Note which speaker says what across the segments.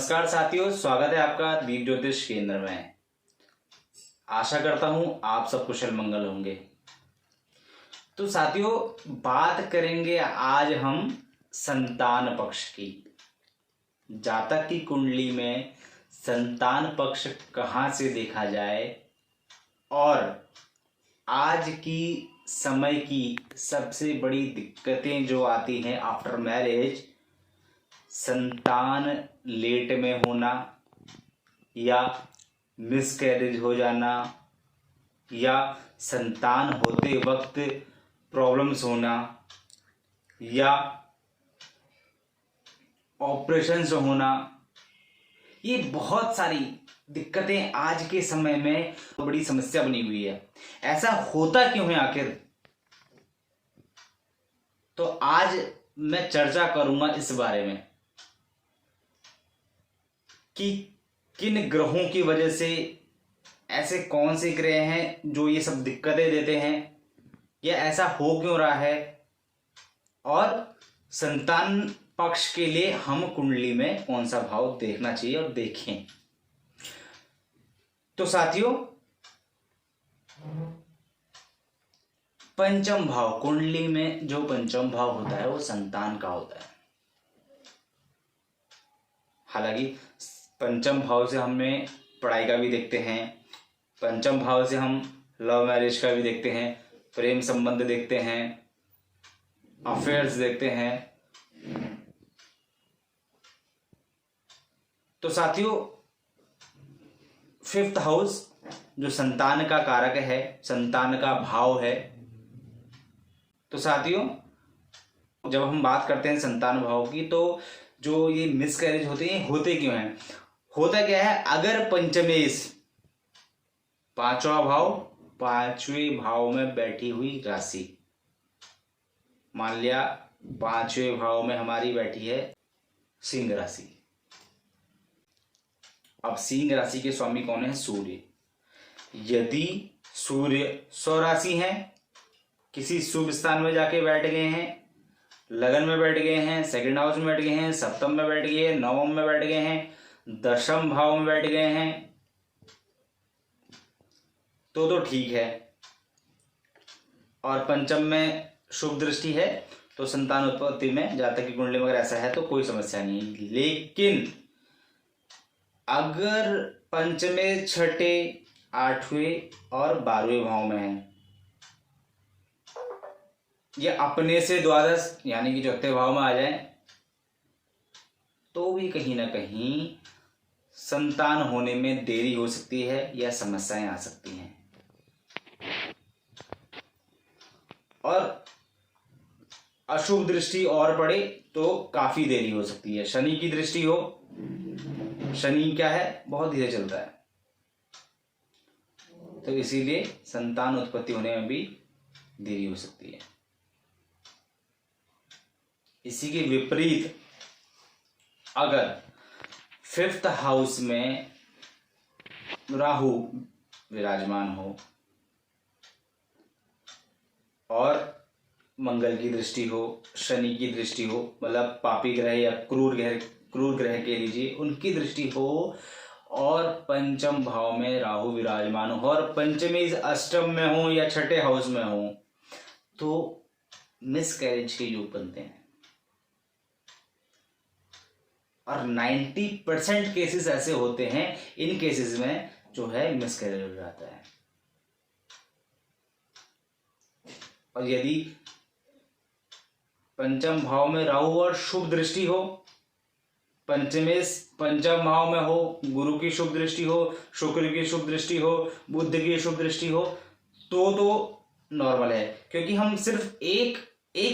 Speaker 1: नमस्कार साथियों, स्वागत है आपका दीप ज्योतिष केंद्र में। आशा करता हूं आप सब कुशल मंगल होंगे। तो साथियों, बात करेंगे आज हम संतान पक्ष की। जातक की कुंडली में संतान पक्ष कहां से देखा जाए और आज की समय की सबसे बड़ी दिक्कतें जो आती हैं आफ्टर मैरिज, संतान लेट में होना या मिसकैरेज हो जाना या संतान होते वक्त प्रॉब्लम्स होना या ऑपरेशंस होना, ये बहुत सारी दिक्कतें आज के समय में बड़ी समस्या बनी हुई है। ऐसा होता क्यों है आखिर? तो आज मैं चर्चा करूंगा इस बारे में कि किन ग्रहों की वजह से, ऐसे कौन से ग्रह हैं जो ये सब दिक्कतें देते हैं, या ऐसा हो क्यों रहा है, और संतान पक्ष के लिए हम कुंडली में कौन सा भाव देखना चाहिए और देखें। तो साथियों, पंचम भाव, कुंडली में जो पंचम भाव होता है वो संतान का होता है। हालांकि पंचम भाव से हमें पढ़ाई का भी देखते हैं, पंचम भाव से हम लव मैरिज का भी देखते हैं, प्रेम संबंध देखते हैं, अफेयर्स देखते हैं। तो साथियों, फिफ्थ हाउस जो संतान का कारक है, संतान का भाव है। तो साथियों, जब हम बात करते हैं संतान भाव की, तो जो ये मिसकैरेज होते हैं, होते क्यों हैं? होता क्या है, अगर पंचमेश, पांचवा भाव, पांचवें भाव में बैठी हुई राशि, मान लिया पांचवें भाव में हमारी बैठी है सिंह राशि। अब सिंह राशि के स्वामी कौन है? सूर्य। यदि सूर्य स्वराशि है, किसी शुभ स्थान में जाके बैठ गए हैं, लगन में बैठ गए हैं, सेकंड हाउस में बैठ गए हैं, सप्तम में बैठ गए हैं, नवम में बैठ गए हैं, दशम भाव में बैठ गए हैं, तो ठीक है। और पंचम में शुभ दृष्टि है, तो संतान उत्पत्ति में जातक की कुंडली में अगर ऐसा है तो कोई समस्या नहीं है। लेकिन अगर पंचमें, छठे, आठवें और 12वें भाव में है, ये अपने से द्वादश यानी कि चौथे भाव में आ जाए, तो भी कहीं ना कहीं संतान होने में देरी हो सकती है या समस्याएं आ सकती हैं। और अशुभ दृष्टि और पड़े तो काफी देरी हो सकती है। शनि की दृष्टि हो, शनि क्या है, बहुत धीरे चलता है, तो इसीलिए संतान उत्पत्ति होने में भी देरी हो सकती है। इसी के विपरीत अगर फिफ्थ हाउस में राहु विराजमान हो और मंगल की दृष्टि हो, शनि की दृष्टि हो, मतलब पापी ग्रह या क्रूर ग्रह के लीजिए, उनकी दृष्टि हो, और पंचम भाव में राहु विराजमान हो और पंचमी अष्टम में हो या छठे हाउस में हो, तो मिसकैरेज के योग बनते हैं। और 90% केसेस ऐसे होते हैं, इन केसेस में जो है मिसकैरेज हो जाता है। और यदि पंचम भाव में राहु और शुभ दृष्टि हो, पंचम भाव में हो, गुरु की शुभ दृष्टि हो, शुक्र की शुभ दृष्टि हो, बुध की शुभ दृष्टि हो, तो नॉर्मल है, क्योंकि हम सिर्फ एक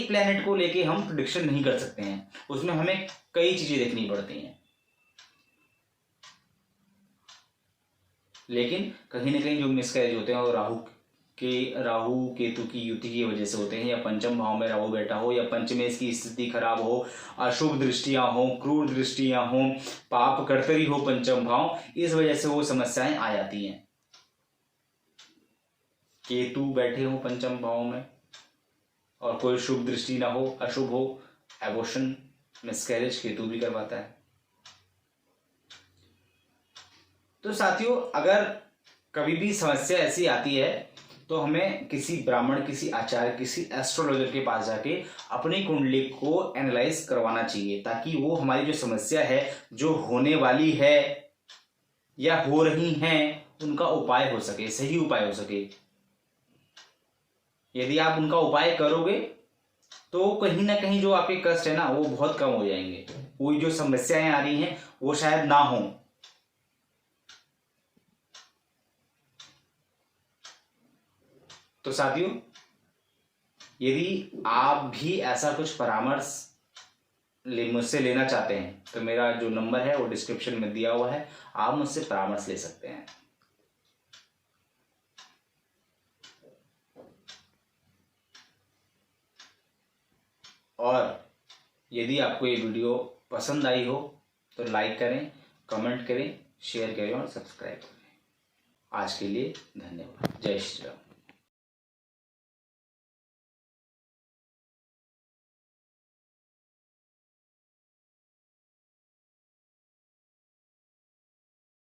Speaker 1: प्लेनेट को लेके हम प्रेडिक्शन नहीं कर सकते हैं, उसमें हमें कई चीजें देखनी पड़ती हैं। लेकिन कहीं ना कहीं जो मिसकैरेज होते हैं वो राहु केतु की युति की वजह से होते हैं, या पंचम भाव में राहु बैठा हो, या पंचमेश की स्थिति खराब हो, अशुभ दृष्टियां हो, क्रूर दृष्टियां हो, पाप कर्तरी हो पंचम भाव, इस वजह से वो समस्याएं आ जाती हैं। केतु बैठे हो पंचम भाव में और कोई शुभ दृष्टि ना हो, अशुभ हो, एबॉर्शन, मिसकैरेज केतु भी करवाता है। तो साथियों, अगर कभी भी समस्या ऐसी आती है तो हमें किसी ब्राह्मण, किसी आचार्य, किसी एस्ट्रोलॉजर के पास जाके अपनी कुंडली को एनालाइज करवाना चाहिए, ताकि वो हमारी जो समस्या है, जो होने वाली है या हो रही हैं, उनका उपाय हो सके, सही उपाय हो सके। यदि आप उनका उपाय करोगे तो कहीं ना कहीं जो आपके कष्ट है ना, वो बहुत कम हो जाएंगे। वो जो समस्याएं आ रही हैं वो शायद ना हो। तो साथियों, यदि आप भी ऐसा कुछ परामर्श मुझसे लेना चाहते हैं तो मेरा जो नंबर है वो डिस्क्रिप्शन में दिया हुआ है, आप मुझसे परामर्श ले सकते हैं। और यदि आपको ये वीडियो पसंद आई हो तो लाइक करें, कमेंट करें, शेयर करें और सब्सक्राइब करें। आज के लिए धन्यवाद। जय श्री राम।